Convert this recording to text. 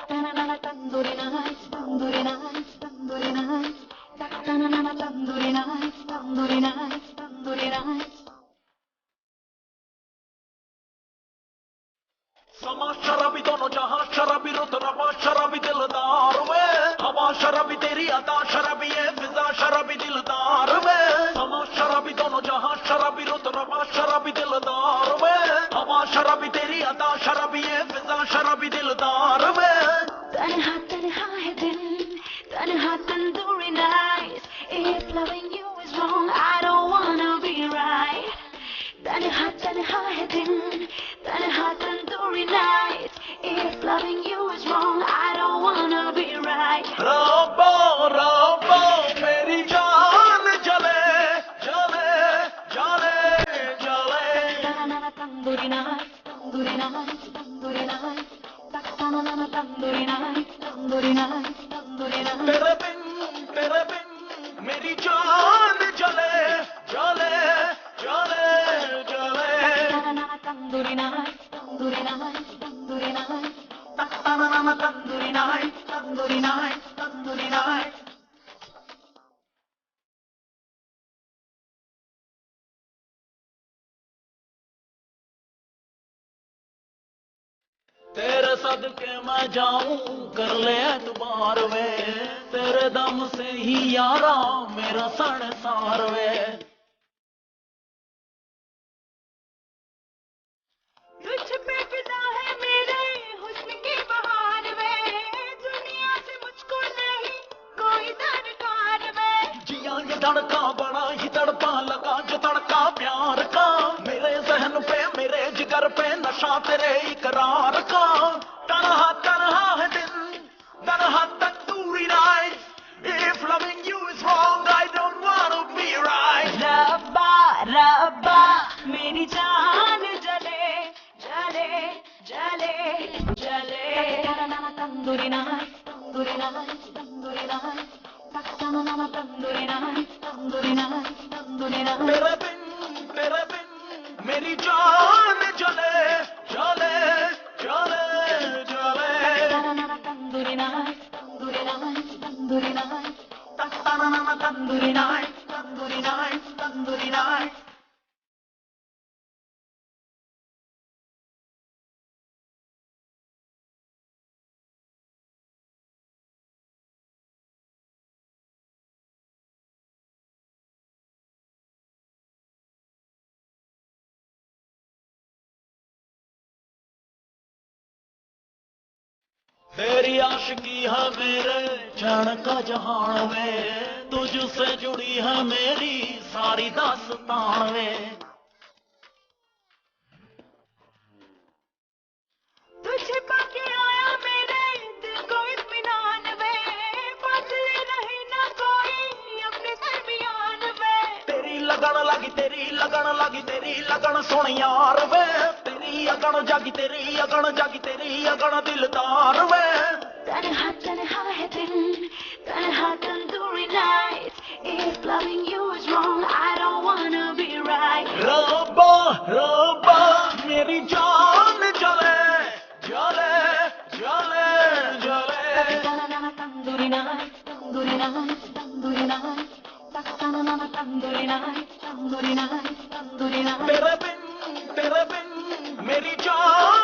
Tandoori nights, tandoori nights, tandoori nights. Tandoori nights, tandoori nights, tandoori nights. समा शराबी दोनों जहां शराबी रुत रवा शराबी दिलदार वे हवा शराबी तेरी अदा शराबी है फिजा शराबी दिलदार वे समा शराबी दोनों जहां शराबी रुत रवा शराबी दिलदार वे हवा शराबी तेरी अदा शराबी है फिजा शराबी दिलदार वे तन्हा तन्हा है दिल, तन्हा tandoori nights. If loving you is wrong, I don't wanna be right. तन्हा तन्हा है दिल, तन्हा tandoori nights. If loving you is wrong, I don't wanna be right. Rabbo Rabbo मेरी जान जले जले जले जले Tandoori nights, tandoori nights, tandoori nights. Tandoori nights, tandoori nights, tandoori nights. तेरे बिन मेरी जान जले जले जले जले Tandoori nights, tandoori nights, tandoori nights. tandoori night tandoori night tandoori night तेरे सदके मैं जाऊं कर ले एतबार वे तेरे दम से ही यारा मेरा संसार वे तुझ पे फिदा है मेरे हुस्न की बहार में, दुनिया से मुझको नहीं कोई दरकार में। जिया ये धड़का बड़ा ही तड़पा लगा जो तड़का प्यार का मेरे जहन पे मेरे जिगर पे नशा तेरे इकरार का तन्हा तन्हा है दिल तन्हा tandoori nights if loving you is wrong I don't want to be right रब्बा रब्बा मेरी जान जले जले जले जले। Tandoori nights, tandoori nights, tandoori nights. Tandoori nights, tandoori nights, tandoori nights. तेरे बिन मेरी जान जले जले जले जले Tandoori nights, tandoori nights, tandoori nights. tandoori night tandoori night tandoori night तेरी आशिकी है मेरे जान का जहान वे तुझसे जुड़ी है मेरी सारी दास्तान वे तुझे पाके आया मेरे दिल को इत्मीनान में, फासले रहे ना कोई अपने दरमियान में। तेरी लगन लगी तेरी लगन सुन यार वे तेरी अगन जागी तेरी अगन दिलदार वे तन्हा तन्हा है दिल, तन्हा tandoori nights. If loving you is wrong, I don't wanna be right. रब्बा रब्बा मेरी जान जले जले जले जले Tandoori nights, tandoori nights, tandoori nights. Tandoori nights, tandoori nights, tandoori nights. तेरे बिन मेरी जान